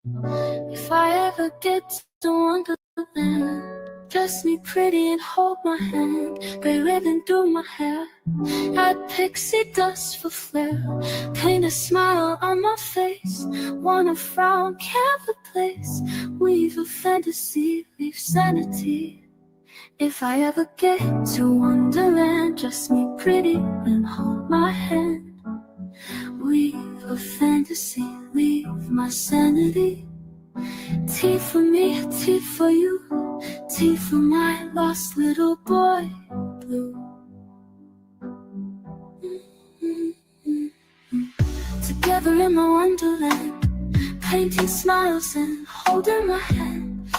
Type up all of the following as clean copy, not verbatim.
If I ever get to Wonderland, dress me pretty and hold my hand, gray ribbon through my hair, add pixie dust for flair, paint a smile on my face, wanna frown, can't replace, weave a fantasy, leave sanity. If I ever get to Wonderland, dress me pretty and hold my hand, weave a fantasy, leave my sanity. Tea for me, tea for you, tea for my lost little boy blue. Together in my wonderland, painting smiles and holding my hand.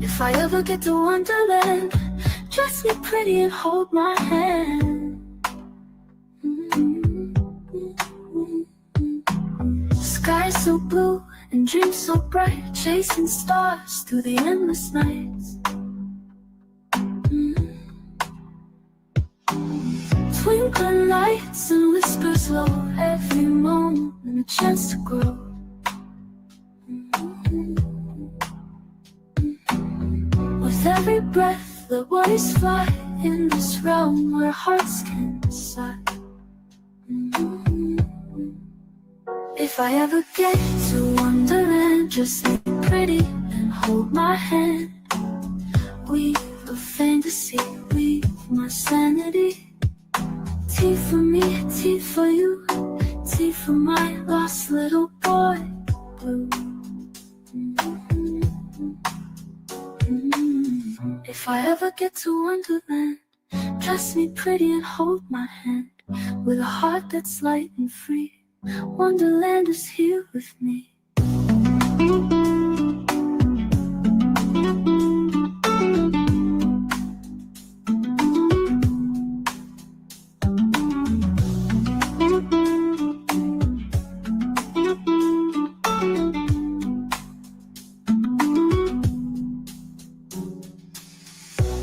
If I ever get to Wonderland, dress me pretty and hold my hand. Sky so blue and dreams so bright, chasing stars through the endless nights. Twinkling lights and whispers low, every moment a chance to grow. With every breath, the worries fly in this realm where hearts can sigh. If I ever get to Wonderland, just be pretty and hold my hand, weave a fantasy, weave my sanity. Tea for me, tea for you, tea for my lost little boy blue. If I ever get to Wonderland, dress me pretty and hold my hand, with a heart that's light and free. Wonderland is here with me.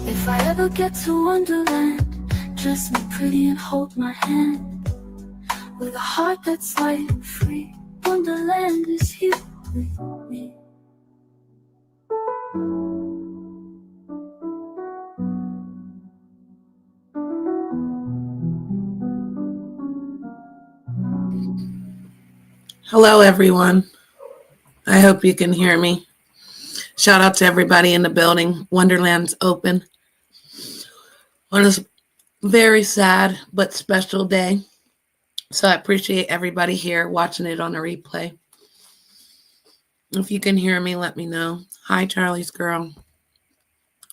If I ever get to Wonderland, dress me pretty and hold my hand, with a heart that's light and free. Wonderland is here with me. Hello, everyone. I hope you can hear me. Shout out to everybody in the building. Wonderland's open on a very sad but special day. So I appreciate everybody here watching it on a replay. If you can hear me, let me know. Hi, Charlie's girl.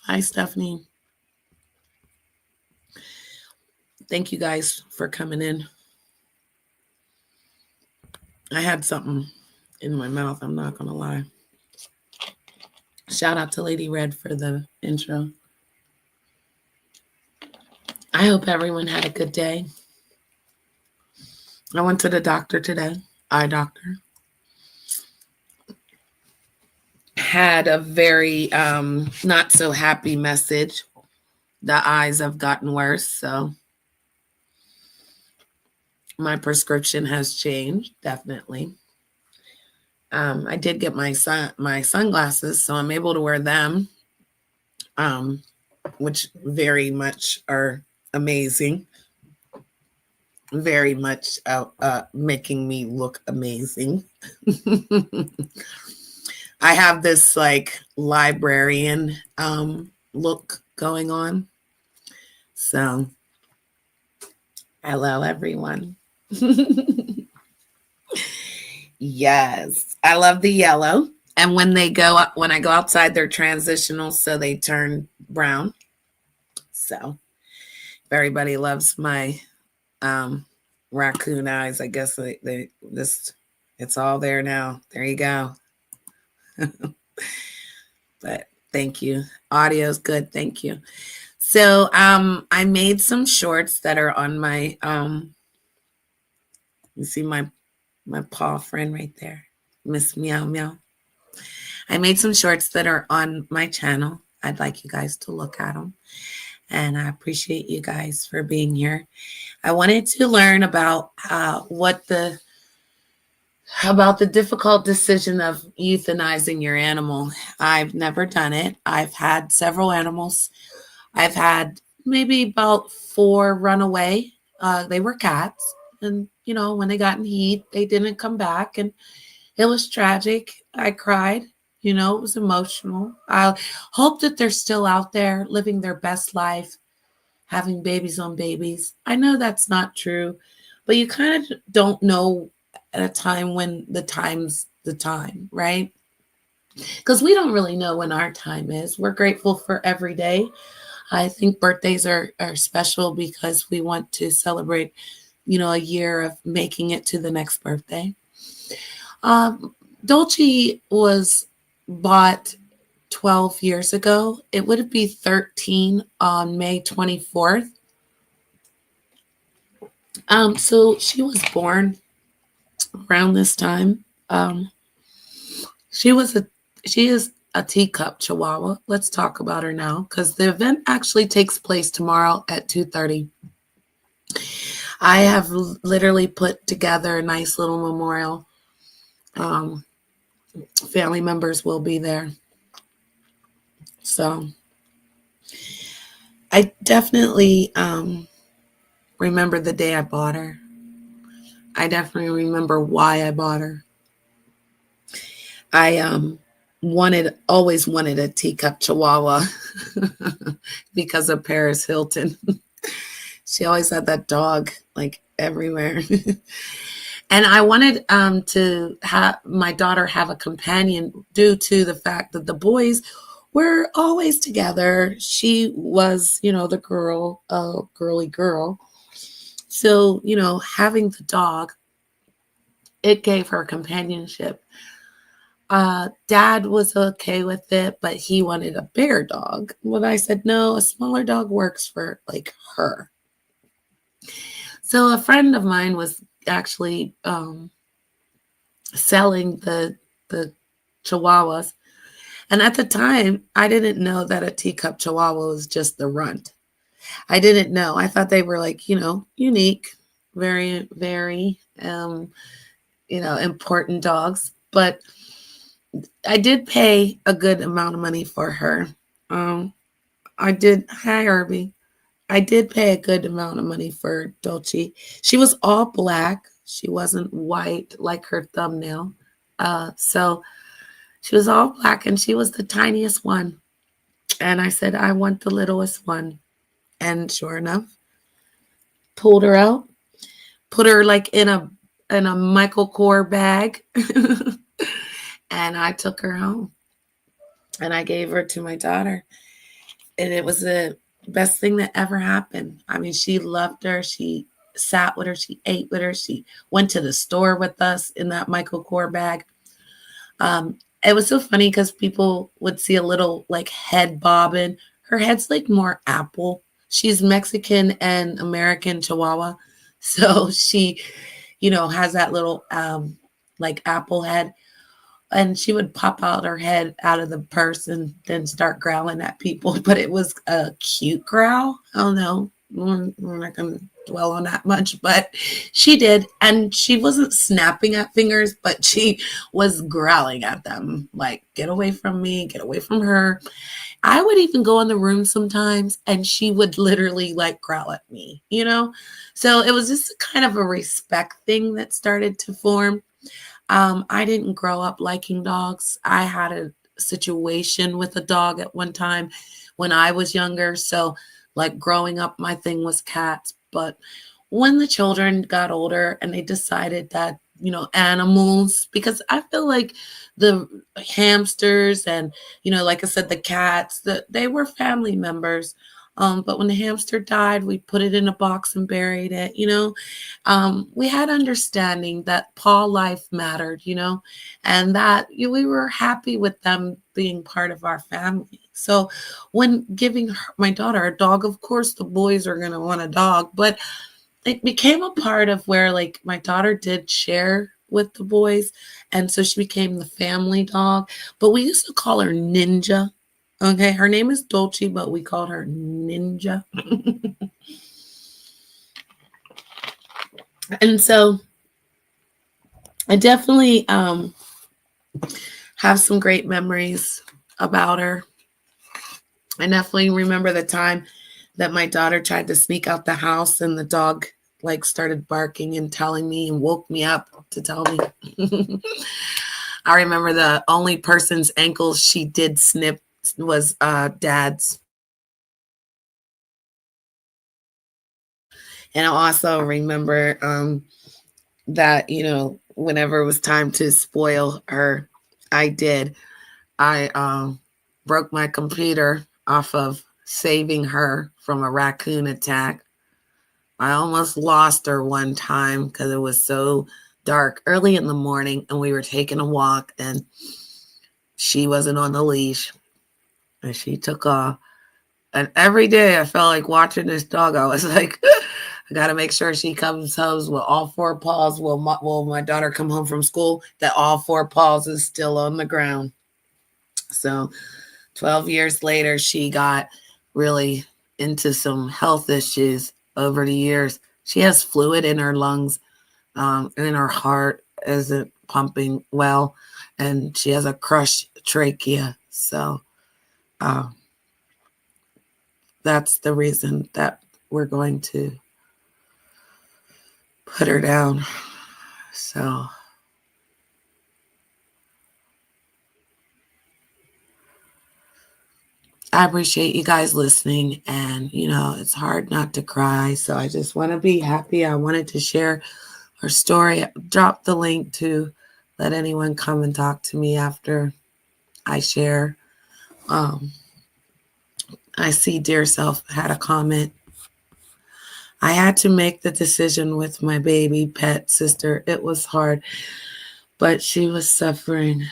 Hi, Stephanie. Thank you guys for coming in. I had something in my mouth, I'm not going to lie. Shout out to Lady Red for the intro. I hope everyone had a good day. I went to the doctor today, eye doctor. Had a very not so happy message. The eyes have gotten worse, so my prescription has changed, definitely. I did get my sunglasses, so I'm able to wear them, which very much are amazing. Very much making me look amazing. I have this like librarian look going on. So, hello everyone. Yes, I love the yellow. And when I go outside, they're transitional, so they turn brown. So, if everybody loves my raccoon eyes, I guess it's all there now. There you go. But thank you. Audio's good. Thank you. So I made some shorts that are on my you see my paw friend right there, Miss Meow Meow. I made some shorts that are on my channel. I'd like you guys to look at them. And I appreciate you guys for being here. I wanted to learn about about the difficult decision of euthanizing your animal. I've never done it. I've had several animals. I've had maybe about 4 run away. They were cats. And, when they got in heat, they didn't come back. And it was tragic. I cried. It was emotional. I hope that they're still out there living their best life, having babies on babies. I know that's not true, but you kind of don't know at a time when the time's the time, right? Because we don't really know when our time is. We're grateful for every day. I think birthdays are special because we want to celebrate, a year of making it to the next birthday. Dolce was bought 12 years ago. It would be 13 on May 24th. So she was born around this time. She is a teacup Chihuahua. Let's talk about her now because the event actually takes place tomorrow at 2:30. I have literally put together a nice little memorial. Family members will be there. So I definitely remember the day I bought her. I definitely remember why I bought her. I always wanted a teacup Chihuahua because of Paris Hilton. She always had that dog like everywhere. And I wanted to have my daughter have a companion due to the fact that the boys were always together. She was, the girl, girly girl. So, having the dog, it gave her companionship. Dad was okay with it, but he wanted a bigger dog. When I said, no, a smaller dog works for like her. So a friend of mine was actually selling the Chihuahuas. And at the time, I didn't know that a teacup Chihuahua was just the runt. I didn't know. I thought they were like, unique, very, very, important dogs. But I did pay a good amount of money for her. Hi, Herbie. I did pay a good amount of money for Dolce. She was all black. She wasn't white like her thumbnail. So she was all black and she was the tiniest one. And I said, I want the littlest one. And sure enough, pulled her out, put her like in a Michael Kors bag. And I took her home. And I gave her to my daughter. And it was the best thing that ever happened. I mean, she loved her. She sat with her. She ate with her. She went to the store with us in that Michael Kors bag. It was so funny because people would see a little like head bobbing. Her head's like more apple. She's Mexican and American Chihuahua. So she, has that little like apple head. And she would pop out her head out of the purse and then start growling at people. But it was a cute growl. I don't know. We're not going to dwell on that much, but she did. And she wasn't snapping at fingers, but she was growling at them. Like, get away from me, get away from her. I would even go in the room sometimes and she would literally like growl at me, So it was just kind of a respect thing that started to form. I didn't grow up liking dogs. I had a situation with a dog at one time when I was younger. So, like growing up, my thing was cats. But when the children got older and they decided that, animals, because I feel like the hamsters and, like I said, the cats, they were family members. But when the hamster died, we put it in a box and buried it, we had understanding that paw life mattered, and that we were happy with them being part of our family. So when giving my daughter a dog, of course, the boys are going to want a dog, but it became a part of where like my daughter did share with the boys. And so she became the family dog, but we used to call her Ninja. Okay, her name is Dolce, but we called her Ninja. And so I definitely have some great memories about her. I definitely remember the time that my daughter tried to sneak out the house and the dog like started barking and telling me and woke me up to tell me. I remember the only person's ankles she did snip was dad's. And I also remember that, whenever it was time to spoil her, I did. I broke my computer off of saving her from a raccoon attack. I almost lost her one time because it was so dark early in the morning and we were taking a walk and she wasn't on the leash and she took off. And every day I felt like watching this dog. I was like, I got to make sure she comes home with all four paws. Will my daughter come home from school that all four paws is still on the ground? So 12 years later, she got really into some health issues over the years. She has fluid in her lungs, and in her heart isn't pumping well, and she has a crushed trachea. So that's the reason that we're going to put her down. So I appreciate you guys listening, and it's hard not to cry. So I just want to be happy. I wanted to share her story. Drop the link to let anyone come and talk to me after I share. I see Dear Self had a comment. I had to make the decision with my baby pet sister. It was hard, but she was suffering.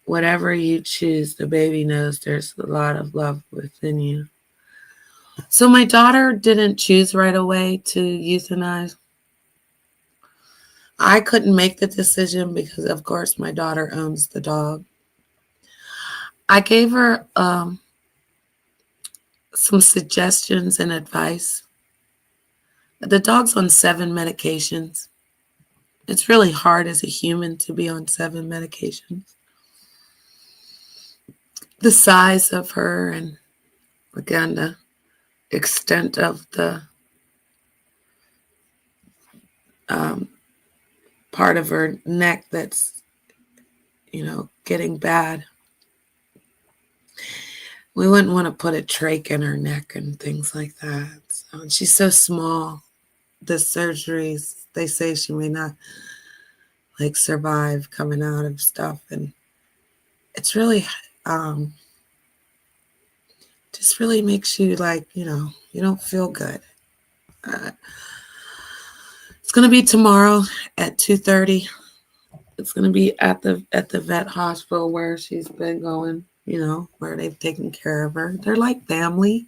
Whatever you choose, the baby knows there's a lot of love within you. So my daughter didn't choose right away to euthanize. I couldn't make the decision because, of course, my daughter owns the dog. I gave her some suggestions and advice. The dog's on 7 medications. It's really hard as a human to be on 7 medications. The size of her and, again, the extent of the part of her neck that's, getting bad. We wouldn't want to put a trach in her neck and things like that. So, she's so small. The surgeries, they say she may not survive coming out of stuff. And it's really, just really makes you you don't feel good. It's going to be tomorrow at 2:30. It's going to be at the vet hospital where she's been going, where they've taken care of her. They're like family,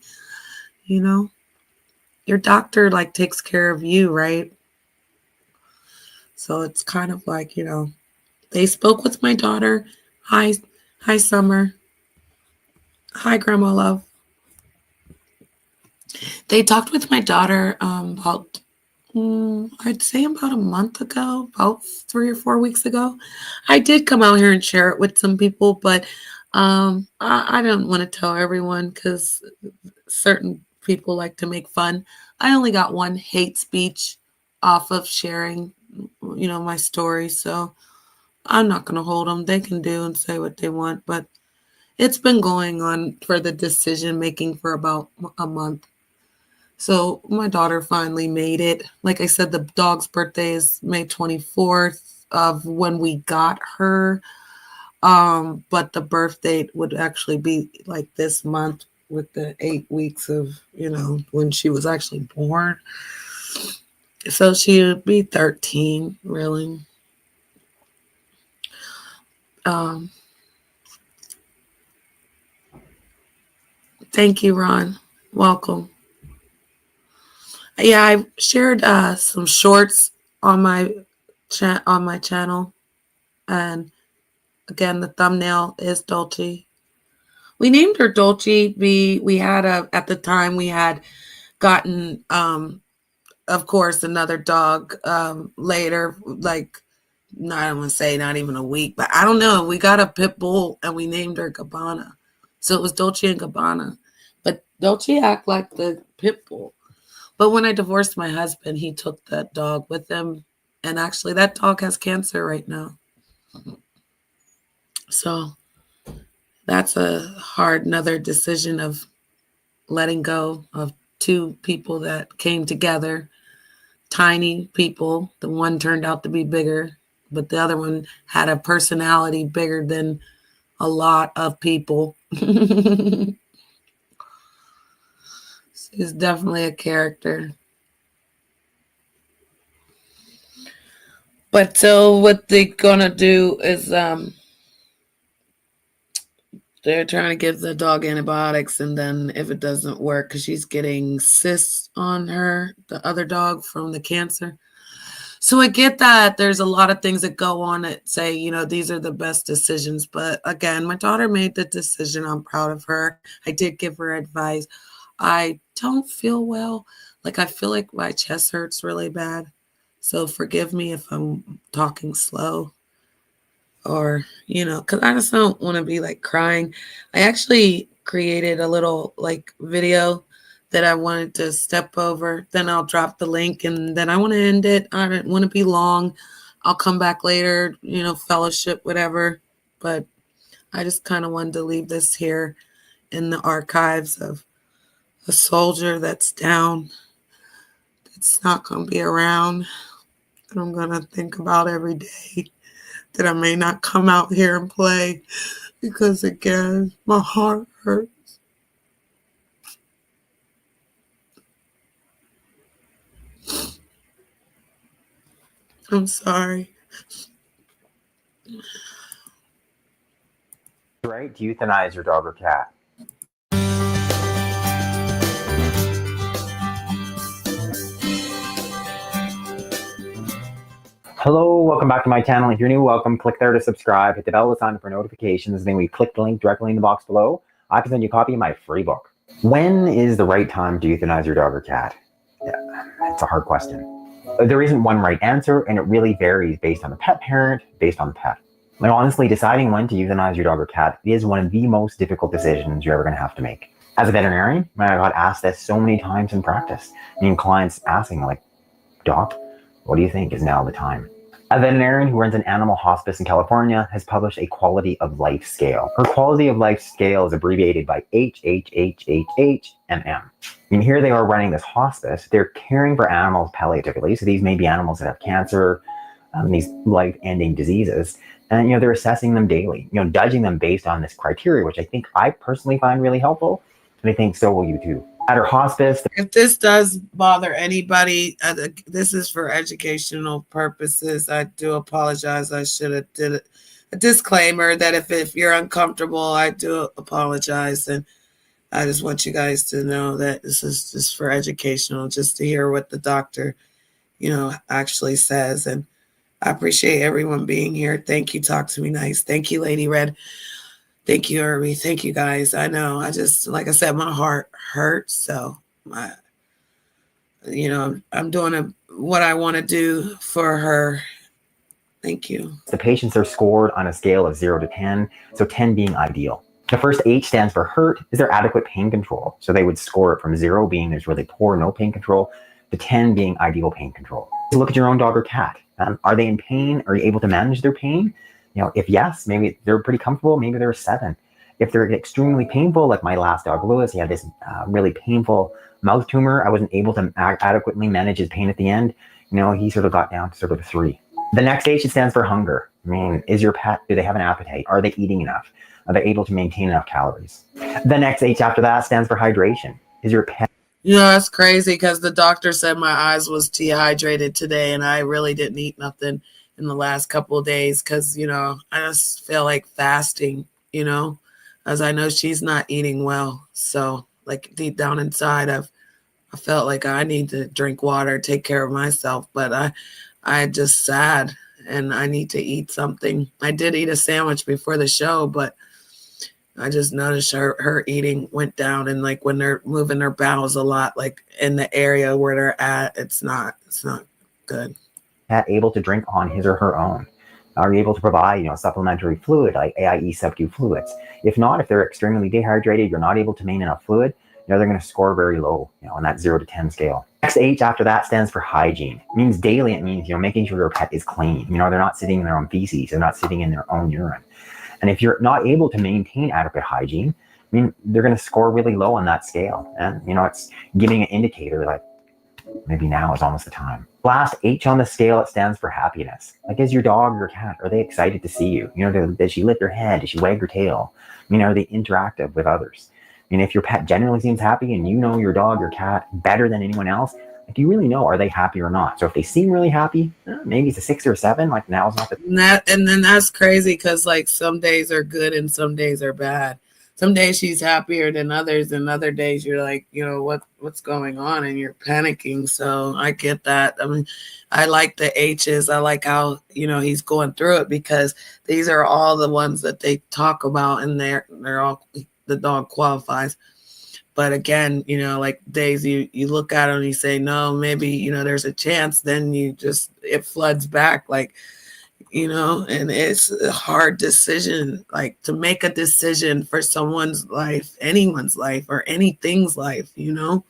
Your doctor takes care of you, right? So it's kind of they spoke with my daughter. Hi, Summer. Hi, Grandma Love. They talked with my daughter about, I'd say about a month ago, about 3 or 4 weeks ago. I did come out here and share it with some people, but I don't want to tell everyone because certain people like to make fun. I only got one hate speech off of sharing, my story. So I'm not going to hold them. They can do and say what they want, but it's been going on for the decision making for about a month. So my daughter finally made it. Like I said, the dog's birthday is May 24th of when we got her. But the birth date would actually be this month with the 8 weeks of, when she was actually born. So she would be 13, really. Thank you, Ron. Welcome. Yeah, I shared some shorts on my channel, and again, the thumbnail is Dolce. We named her Dolce. We had at the time we had gotten of course, another dog later, like, no, I don't want to say not even a week, but I don't know. We got a pit bull and we named her Gabbana. So it was Dolce and Gabbana. But Dolce act like the pit bull. But when I divorced my husband, he took that dog with him. And actually, that dog has cancer right now. So that's a hard another decision of letting go of two people that came together, tiny people. The one turned out to be bigger, but the other one had a personality bigger than a lot of people. She's definitely a character. But so what they're gonna do is they're trying to give the dog antibiotics, and then if it doesn't work, because she's getting cysts on her, the other dog, from the cancer. So I get that there's a lot of things that go on that say, these are the best decisions. But again, my daughter made the decision. I'm proud of her. I did give her advice. I don't feel well. Like, I feel like my chest hurts really bad. So forgive me if I'm talking slow or, because I just don't want to be like crying. I actually created a little like video that I wanted to step over. Then I'll drop the link, and then I want to end it. I don't want to be long. I'll come back later, fellowship, whatever. But I just kind of wanted to leave this here in the archives of a soldier that's down, that's not going to be around, that I'm going to think about every day, that I may not come out here and play because, again, my heart hurts. I'm sorry. Right to euthanize your dog or cat. Hello, welcome back to my channel. If you're new, welcome. Click there to subscribe. Hit the bell to sign up for notifications. Then we click the link directly in the box below. I can send you a copy of my free book. When is the right time to euthanize your dog or cat? Yeah, it's a hard question. There isn't one right answer, and it really varies based on the pet parent, based on the pet. Like, honestly, deciding when to euthanize your dog or cat is one of the most difficult decisions you're ever going to have to make. As a veterinarian, I got asked this so many times in practice. Clients asking, like, Doc, what do you think is now the time? A veterinarian who runs an animal hospice in California has published a quality of life scale. Her quality of life scale is abbreviated by HHHHHMM. Here they are running this hospice. They're caring for animals palliatively. So these may be animals that have cancer, these life-ending diseases. And, they're assessing them daily, judging them based on this criteria, which I personally find really helpful. And I think so will you too. At her hospice. If this does bother anybody, this is for educational purposes. I do apologize. I should have did a disclaimer that if you're uncomfortable, I do apologize. And I just want you guys to know that this is just for educational, just to hear what the doctor, actually says. And I appreciate everyone being here. Thank you. Talk to me nice. Thank you, Lady Red. Thank you, Irby. Thank you, guys. I know. I just, like I said, my heart hurts. So, I'm doing what I want to do for her. Thank you. The patients are scored on a scale of 0 to 10, so 10 being ideal. The first H stands for hurt. Is there adequate pain control? So they would score it from 0 being there's really poor, no pain control, to 10 being ideal pain control. So look at your own dog or cat. Are they in pain? Are you able to manage their pain? If yes, maybe they're pretty comfortable, maybe they're a 7. If they're extremely painful, like my last dog, Lewis, he had this really painful mouth tumor. I wasn't able to adequately manage his pain at the end. He sort of got down to sort of a 3. The next H, it stands for hunger. Is your pet, do they have an appetite? Are they eating enough? Are they able to maintain enough calories? The next H after that stands for hydration. Is your pet... That's crazy because the doctor said my eyes was dehydrated today, and I really didn't eat nothing in the last couple of days because, I just feel like fasting, as I know she's not eating well. So, like, deep down inside, I felt like I need to drink water, take care of myself, but I just sad and I need to eat something. I did eat a sandwich before the show, but I just noticed her eating went down, and like when they're moving their bowels a lot, like in the area where they're at, it's not good. Able to drink on his or her own? Are you able to provide, supplementary fluid like AIE sub-Q fluids? If not, if they're extremely dehydrated, you're not able to maintain enough fluid, they're going to score very low, on that 0 to 10 scale. Next H after that stands for hygiene. It means daily. It means, making sure your pet is clean. They're not sitting in their own feces. They're not sitting in their own urine. And if you're not able to maintain adequate hygiene, they're going to score really low on that scale. And, it's giving an indicator like maybe now is almost the time. Last H on the scale, it stands for happiness. Like, is your dog or your cat, are they excited to see you? Does she lift her head? Does she wag her tail? Are they interactive with others? If your pet generally seems happy and your dog or cat better than anyone else, do you really know, are they happy or not? So if they seem really happy, maybe it's a 6 or a 7, like now's not the... And then that's crazy because like some days are good and some days are bad. Some days she's happier than others, and other days you're like, what's going on, and you're panicking. So I get that. I mean, I like the H's. I like how, he's going through it, because these are all the ones that they talk about, and they're all, the dog qualifies. But again, like days you look at it and you say, no, maybe, there's a chance, then it floods back, like, and it's a hard decision, like to make a decision for someone's life, anyone's life, or anything's life, the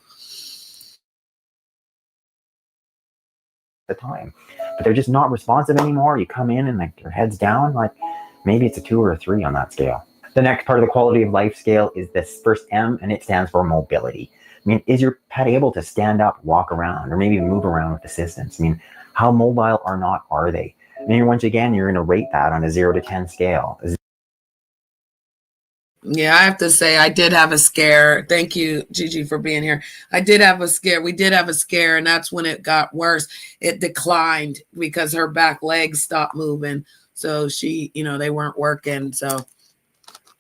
time, but they're just not responsive anymore. You come in and like your head's down, like maybe it's a 2 or a 3 on that scale. The next part of the quality of life scale is this first M, and it stands for mobility. Is your pet able to stand up, walk around, or maybe move around with assistance? How mobile or not are they? Once again, you're going to rate that on a 0 to 10 scale. Yeah, I have to say I did have a scare. Thank you, Gigi, for being here. I did have a scare. We did have a scare, and that's when it got worse. It declined because her back legs stopped moving. So she, they weren't working. So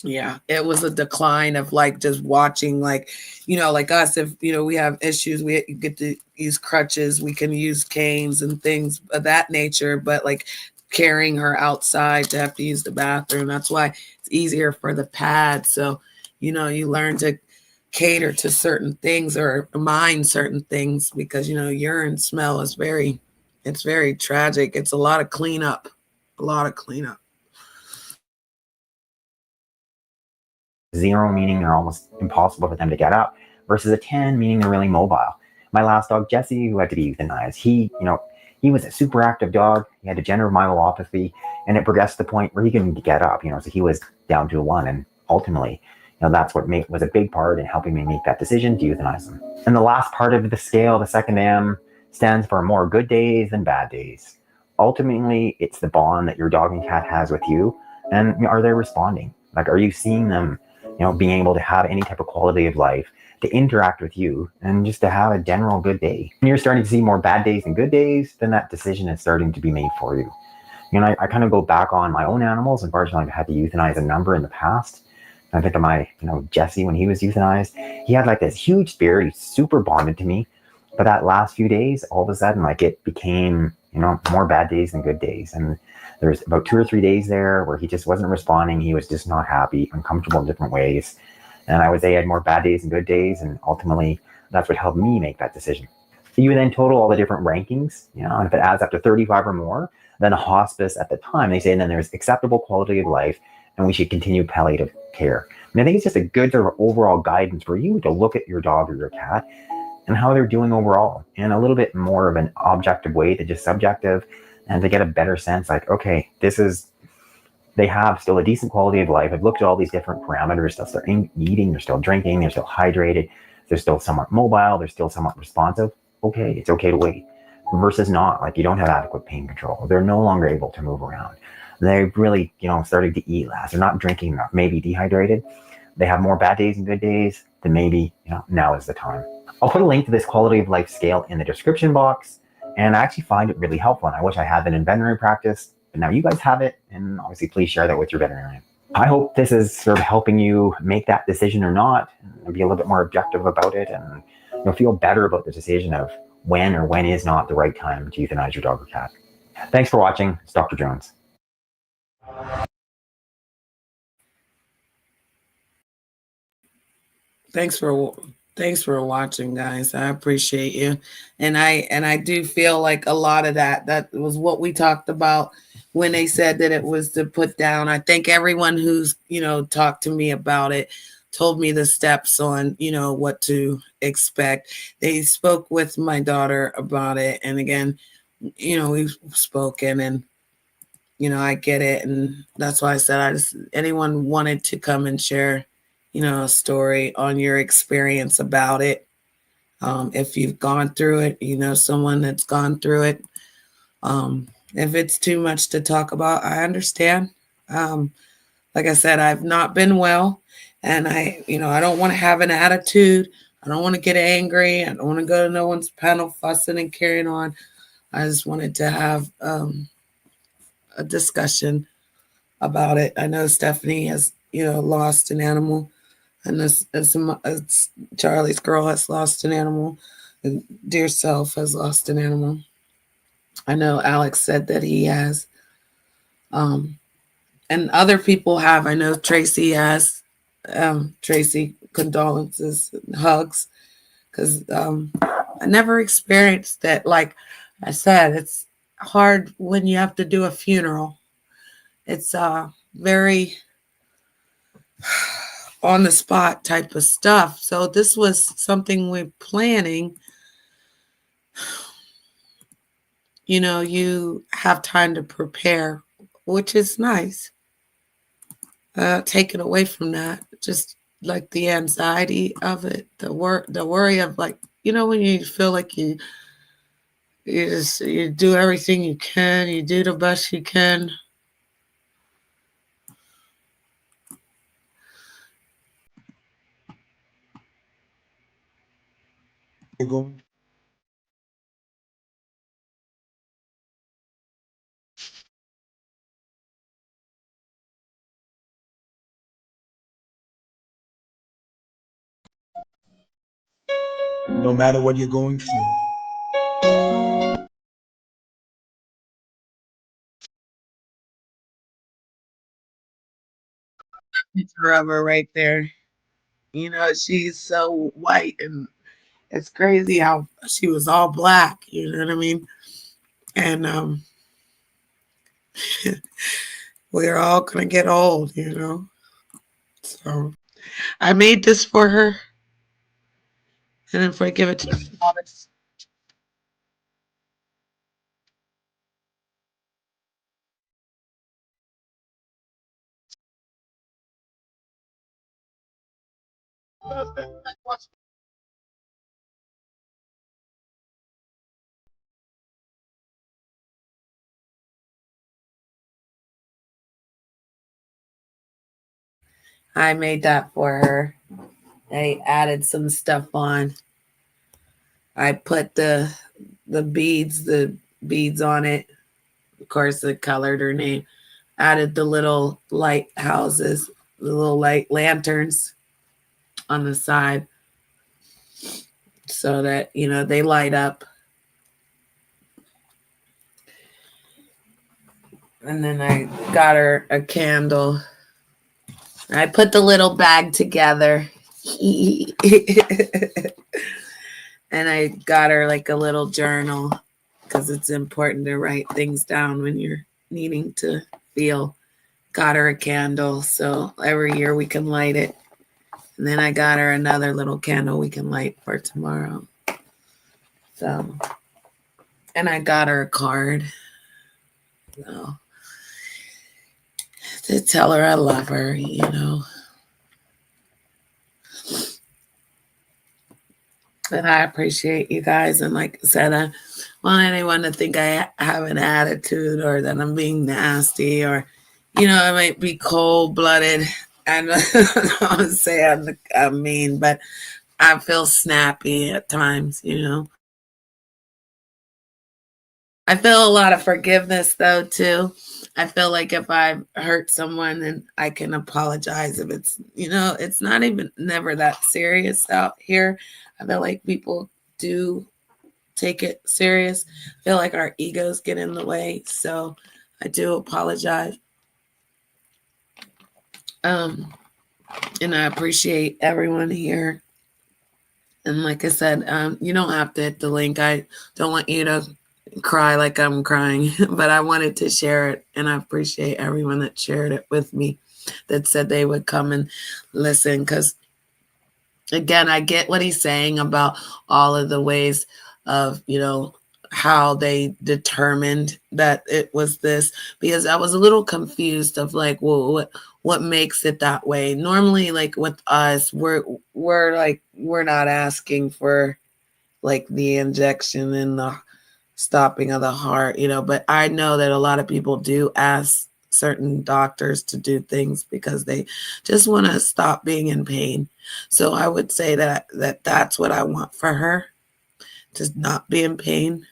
yeah, it was a decline of like just watching, like, like us, if, we have issues, we get to use crutches, we can use canes and things of that nature, but like carrying her outside to have to use the bathroom, that's why it's easier for the pad. So, you learn to cater to certain things or mind certain things, because, urine smell is it's very tragic. It's a lot of cleanup. 0 meaning they're almost impossible for them to get up, versus a 10 meaning they're really mobile. My last dog, Jesse, who had to be euthanized, he was a super active dog. He had degenerative myelopathy, and it progressed to the point where he couldn't get up, so he was down to a 1. And ultimately, that's what was a big part in helping me make that decision to euthanize him. And the last part of the scale, the second M, stands for more good days than bad days. Ultimately, it's the bond that your dog and cat has with you, and are they responding? Like, are you seeing them, being able to have any type of quality of life, to interact with you, and just to have a general good day? When you're starting to see more bad days than good days, then that decision is starting to be made for you. I kind of go back on my own animals. Unfortunately, I've had to euthanize a number in the past. I think of my, Jesse, when he was euthanized, he had like this huge spirit. He's super bonded to me. But that last few days, all of a sudden, like it became, more bad days than good days. And there's about 2 or 3 days there where he just wasn't responding. He was just not happy, uncomfortable in different ways. And I would say I had more bad days than good days. And ultimately, that's what helped me make that decision. So you then total all the different rankings, and if it adds up to 35 or more, then a hospice at the time, they say, then there's acceptable quality of life, and we should continue palliative care. And I think it's just a good sort of overall guidance for you to look at your dog or your cat and how they're doing overall, in a little bit more of an objective way than just subjective, and to get a better sense, like, okay, they have still a decent quality of life. I've looked at all these different parameters. They're still eating, they're still drinking, they're still hydrated, they're still somewhat mobile, they're still somewhat responsive. Okay, it's okay to wait. Versus not, like you don't have adequate pain control. They're no longer able to move around. They're really, starting to eat less. They're not drinking enough, maybe dehydrated. They have more bad days and good days. Then maybe, now is the time. I'll put a link to this quality of life scale in the description box. And I actually find it really helpful. And I wish I had that in veterinary practice, but now you guys have it. And obviously, please share that with your veterinarian. I hope this is sort of helping you make that decision or not, and be a little bit more objective about it, and feel better about the decision of when or when is not the right time to euthanize your dog or cat. Thanks for watching. It's Dr. Jones. Thanks for watching, guys. I appreciate you. And I do feel like a lot of that was what we talked about when they said that it was to put down. I think everyone who's, talked to me about it told me the steps on, what to expect. They spoke with my daughter about it. And again, we've spoken, and I get it. And that's why I said anyone wanted to come and share, a story on your experience about it. If you've gone through it, someone that's gone through it. If it's too much to talk about, I understand. Like I said, I've not been well, and I don't want to have an attitude. I don't want to get angry. I don't want to go to no one's panel fussing and carrying on. I just wanted to have a discussion about it. I know Stephanie has, lost an animal, and Charlie's girl has lost an animal, and dear self has lost an animal. I know Alex said that he has, and other people have. I know Tracy has. Tracy, condolences and hugs, because I never experienced that. Like I said, it's hard when you have to do a funeral. It's very on the spot type of stuff. So this was something we're planning. You have time to prepare, which is nice. Taken away from that, just like the anxiety of it, the worry of, like, when you feel like you do everything you can, you do the best you can. You're going. No matter what you're going through. It's rubber right there. She's so white, and it's crazy how she was all black. You know what I mean? And we're all gonna get old. So I made this for her, and if I give it to the Thomas, I made that for her. I added some stuff on. I put the beads on it. Of course, I colored her name. Added the little lighthouses, the little light lanterns on the side, so that they light up. And then I got her a candle. I put the little bag together. And I got her like a little journal, because it's important to write things down when you're needing to feel. Got her a candle, so every year we can light it. And then I got her another little candle we can light for tomorrow. So, and I got her a card. So, to tell her I love her, And I appreciate you guys. And like I said, I want anyone to think I have an attitude, or that I'm being nasty, or, I might be cold-blooded. I don't say I'm mean, but I feel snappy at times, I feel a lot of forgiveness, though, too. I feel like if I hurt someone, then I can apologize. If it's not even never that serious out here. I feel like people do take it serious. I feel like our egos get in the way. So I do apologize. And I appreciate everyone here And like I said, you don't have to hit the link. I don't want you to cry like I'm crying, but I wanted to share it, and I appreciate everyone that shared it with me, that said they would come and listen. Because again, I get what he's saying about all of the ways of, how they determined that it was this, because I was a little confused of like, well, what makes it that way. Normally, like with us, we're not asking for like the injection and the stopping of the heart, but I know that a lot of people do ask certain doctors to do things because they just want to stop being in pain. So I would say that's what I want for her, to not be in pain,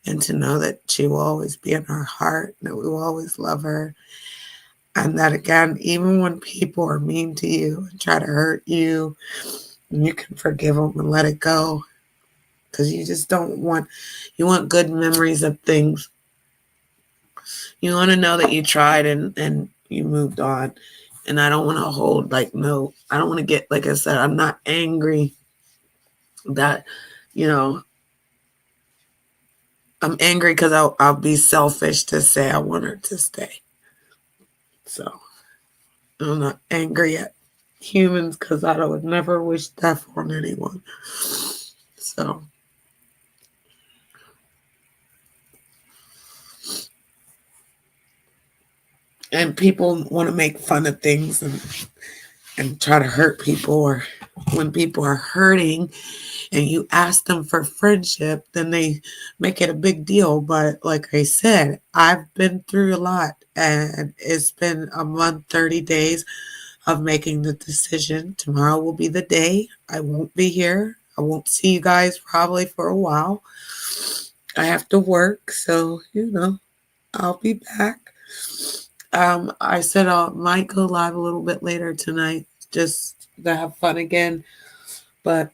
and to know that she will always be in our heart, that we will always love her. And that, again, even when people are mean to you and try to hurt you, you can forgive them and let it go. Because you just you want good memories of things. You want to know that you tried and you moved on. And I don't want to hold, I don't want to get, like I said, I'm not angry that, I'm angry because I'll be selfish to say I want her to stay. So I'm not angry at humans because I would never wish death on anyone. So and people want to make fun of things and try to hurt people, or when people are hurting and you ask them for friendship, then they make it a big deal. But like I said, I've been through a lot, and it's been a month, 30 days of making the decision. Tomorrow will be the day. I won't be here. I won't see you guys probably for a while. I have to work, so I'll be back. I said I might go live a little bit later tonight just to have fun again, but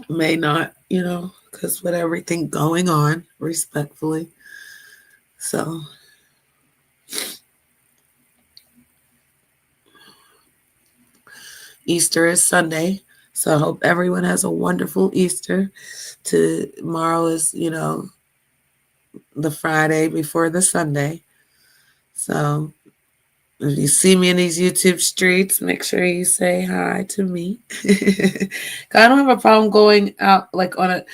may not, because with everything going on, respectfully. So Easter is Sunday, so I hope everyone has a wonderful Easter. Tomorrow is, the Friday before the Sunday. So if you see me in these YouTube streets, make sure you say hi to me. I don't have a problem going out like on a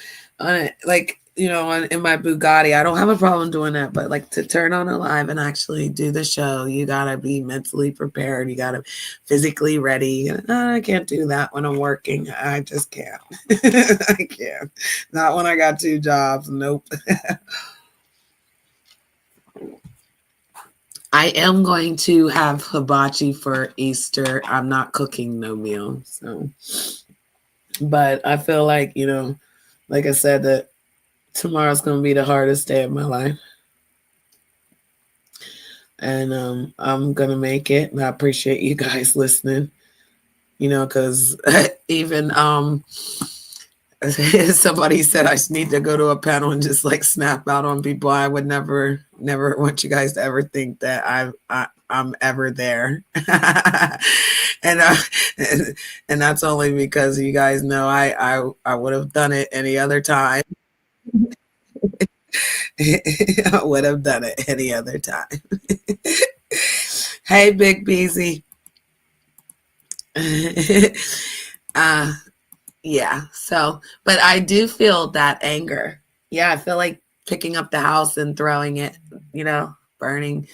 like in my Bugatti. I don't have a problem doing that, but like to turn on a live and actually do the show, you gotta be mentally prepared. You gotta physically ready. I can't do that when I'm working. I just can't. I can't. Not when I got 2 jobs. Nope. I am going to have hibachi for Easter. I'm not cooking no meal. So, but I feel like, like I said, that tomorrow's going to be the hardest day of my life. And I'm going to make it. And I appreciate you guys listening, because even somebody said I just need to go to a panel and just like snap out on people. I would never want you guys to ever think that I'm ever there. and that's only because you guys know I would have done it any other time. I would have done it any other time. Hey, Big Beezy. Yeah. So, but I do feel that anger. Yeah. I feel like picking up the house and throwing it, burning,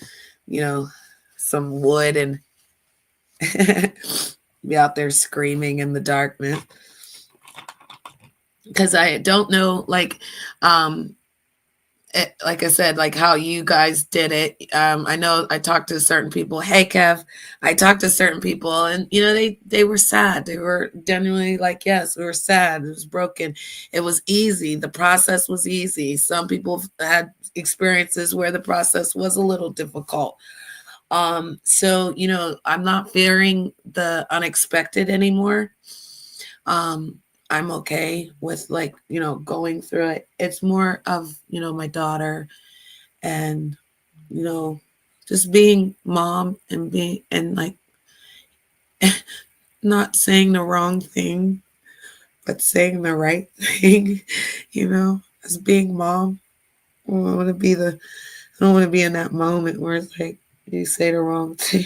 some wood and be out there screaming in the darkness. Because I don't know, like I said, like how you guys did it. I know I talked to certain people. Hey, Kev, I talked to certain people, and they were sad. They were genuinely like, yes, we were sad. It was broken. It was easy. The process was easy. Some people had experiences where the process was a little difficult. So I'm not fearing the unexpected anymore. I'm okay with going through it. It's more of, my daughter and, just being mom and like not saying the wrong thing, but saying the right thing, as being mom. I don't want to be in that moment where it's like you say the wrong thing.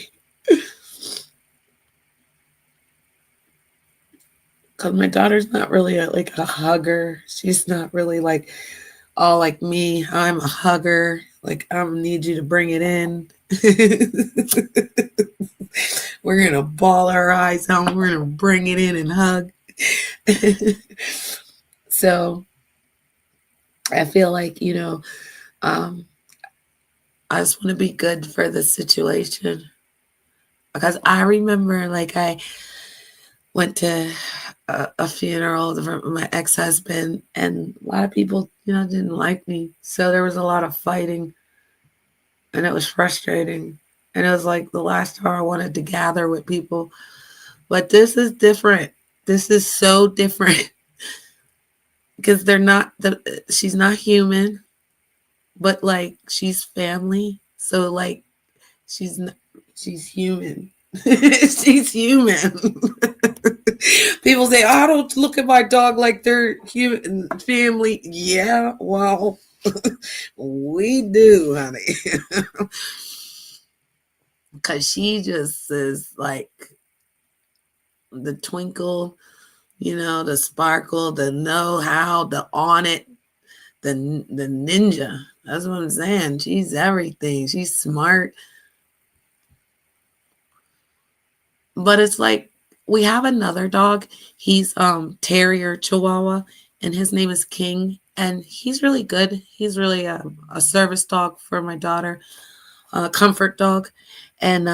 Because my daughter's not really like a hugger. She's not really like all like me. I'm a hugger. Like, I need you to bring it in. We're going to bawl our eyes out. We're going to bring it in and hug. So I feel like, I just want to be good for the situation. Because I remember, like, I went to a funeral for my ex-husband, and a lot of people, didn't like me. So there was a lot of fighting, and it was frustrating. And it was like the last time I wanted to gather with people. But this is different. This is so different. Because she's not human, but like she's family. So like she's human. She's human. People say, oh, I don't look at my dog like they're human family. Yeah, well, we do, honey. Because she just is like the twinkle, the sparkle, the know-how, the on it, the ninja. That's what I'm saying. She's everything. She's smart. But it's like we have another dog. He's terrier Chihuahua, and his name is King, and he's really good. He's really a service dog for my daughter, a comfort dog, and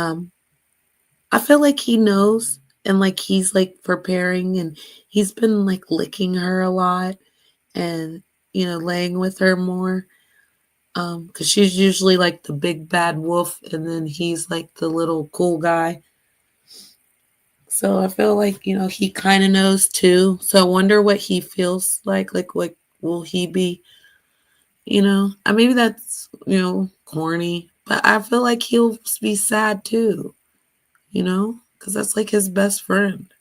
I feel like he knows, and like he's like preparing, and he's been like licking her a lot, and laying with her more, because she's usually like the big bad wolf, and then he's like the little cool guy. So I feel like, he kind of knows too. So I wonder what he feels like. Like, what will he be, maybe that's, corny, but I feel like he'll be sad too, because that's like his best friend.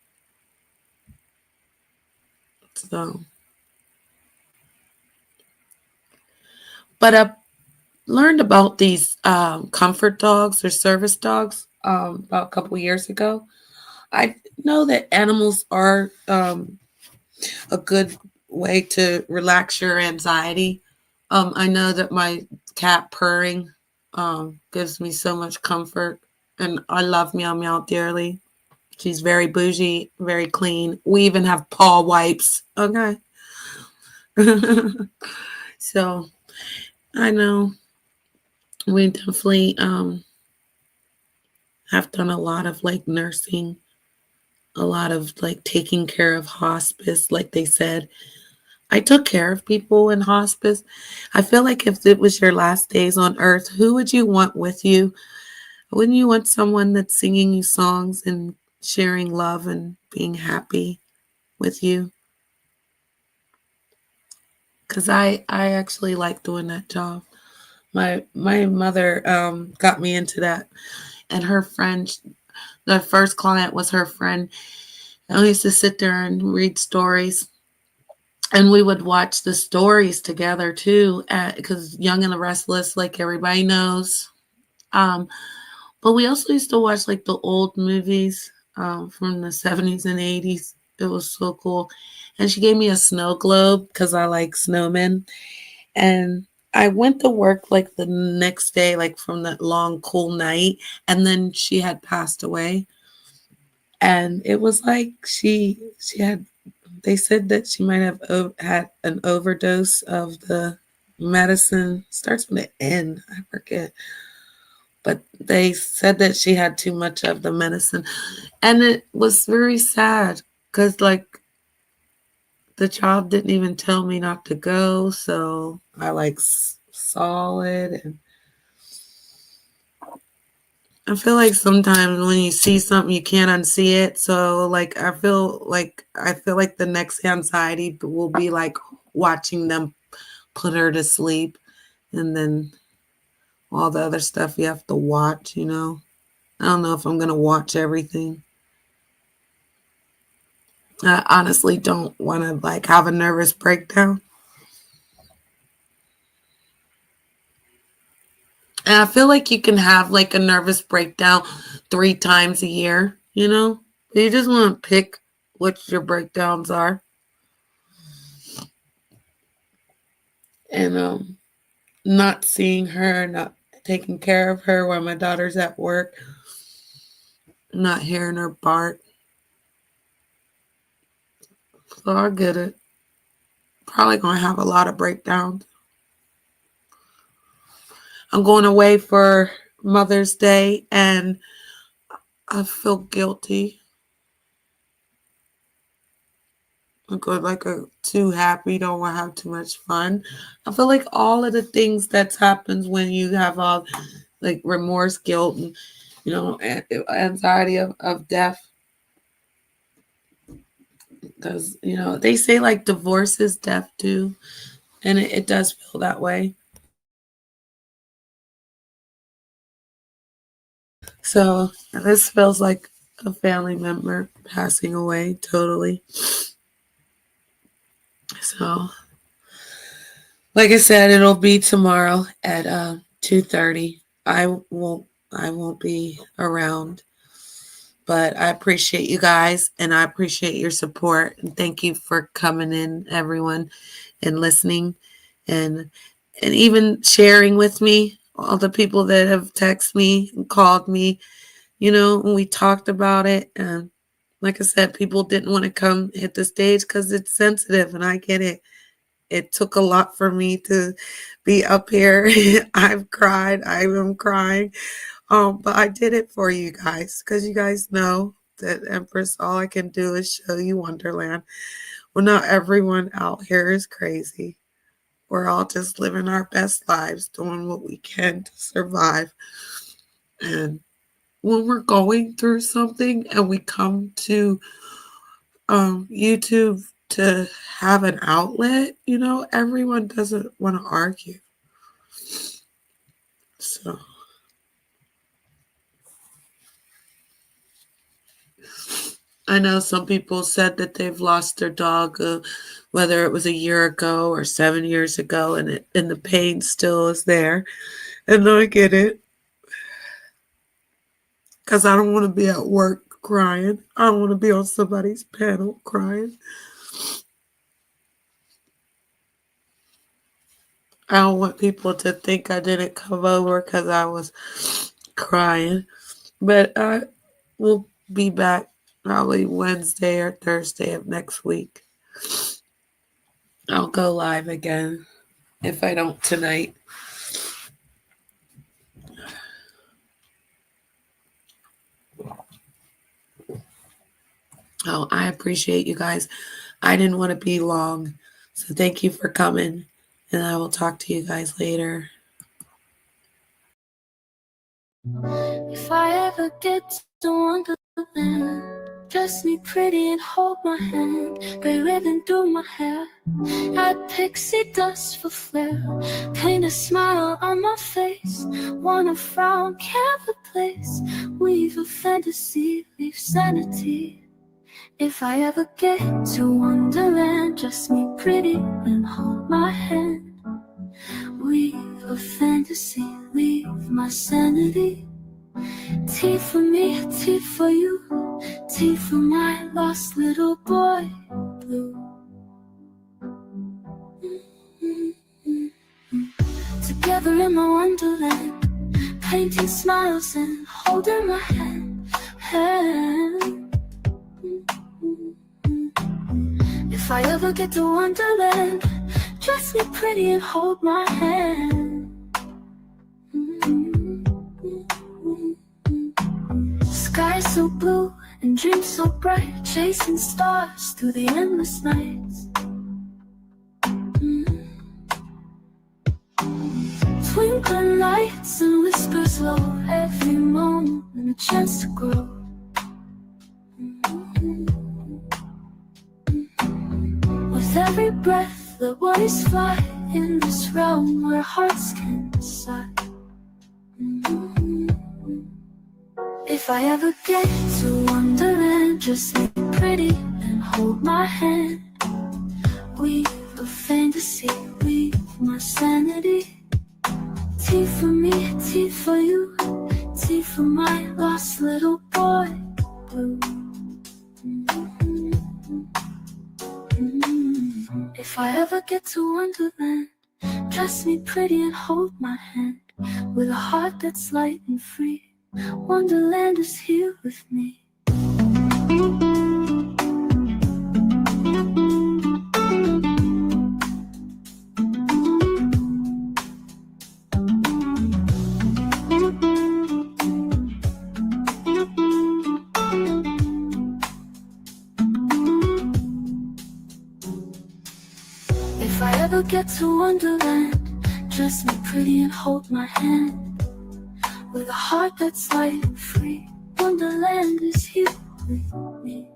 So, but I learned about these comfort dogs or service dogs about a couple years ago. I know that animals are a good way to relax your anxiety. I know that my cat purring gives me so much comfort, and I love Meow Meow dearly. She's very bougie, very clean. We even have paw wipes. Okay. So I know we definitely have done a lot of like nursing, a lot of like taking care of hospice, like they said. I took care of people in hospice. I feel like if it was your last days on earth, who would you want with you? Wouldn't you want someone that's singing you songs and sharing love and being happy with you? Because I actually like doing that job. My mother got me into that, and her friend, the first client was her friend. I used to sit there and read stories, and we would watch the stories together too, because Young and the Restless, like everybody knows. But we also used to watch like the old movies from the 70s and 80s. It was so cool. And she gave me a snow globe because I like snowmen. And I went to work like the next day, like from that long, cool night. And then she had passed away. And it was like they said that she might have had an overdose of the medicine. Starts with an N, I forget. But they said that she had too much of the medicine. And it was very sad because, like, the job didn't even tell me not to go. So I, like, saw it. And I feel like sometimes when you see something, you can't unsee it. So, like, I feel like the next anxiety will be, like, watching them put her to sleep. And then all the other stuff you have to watch, I don't know if I'm going to watch everything. I honestly don't want to like have a nervous breakdown. And I feel like you can have like a nervous breakdown 3 times a year, you know? You just want to pick what your breakdowns are. And not seeing her, not taking care of her while my daughter's at work, not hearing her bark. So I get it. Probably going to have a lot of breakdowns. I'm going away for Mother's Day and I feel guilty. I go like too happy, don't want to have too much fun. I feel like all of the things that happens when you have all like remorse, guilt, and anxiety of death. Because they say like divorce is death too, and it does feel that way. So this feels like a family member passing away totally. So, like I said, it'll be tomorrow at 2:30. I won't be around, but I appreciate you guys and I appreciate your support and thank you for coming in, everyone, and listening and even sharing with me. All the people that have texted me and called me, when we talked about it. And like I said, people didn't want to come hit the stage because it's sensitive, and I get it. It took a lot for me to be up here. I've cried. I am crying. But I did it for you guys because you guys know that Empress, all I can do is show you Wonderland. Well, not everyone out here is crazy. We're all just living our best lives, doing what we can to survive. And when we're going through something and we come to YouTube to have an outlet, everyone doesn't want to argue. So I know some people said that they've lost their dog, whether it was a year ago or 7 years ago, and the pain still is there. And I get it. Because I don't want to be at work crying. I don't want to be on somebody's panel crying. I don't want people to think I didn't come over because I was crying. But I will be back probably Wednesday or Thursday of next week. I'll go live again if I don't tonight. Oh, I appreciate you guys. I didn't want to be long. So thank you for coming. And I will talk to you guys later. If I ever get to Wonderland, dress me pretty and hold my hand, gray ribbon through my hair, add pixie dust for flair, paint a smile on my face, wanna frown, can't replace, weave a fantasy, leave sanity. If I ever get to Wonderland, dress me pretty and hold my hand, weave a fantasy, leave my sanity. Tea for me, tea for you, tea for my lost little boy blue. Together in my Wonderland, painting smiles and holding my hand. If I ever get to Wonderland, dress me pretty and hold my hand. Sky so blue and dreams so bright, chasing stars through the endless nights. Twinkling lights and whispers low, every moment a chance to grow. With every breath, the bodies fly in this realm where hearts can sigh. If I ever get to Wonderland, just be pretty and hold hold my hand. Weave a fantasy, weave my sanity. Tea for me, tea for you, tea for my lost little boy blue. If I ever get to Wonderland, dress me pretty and hold my hand. With a heart that's light and free, Wonderland is here with me. If I ever get to Wonderland, dress me pretty and hold my hand. With a heart that's light and free, Wonderland is here with me.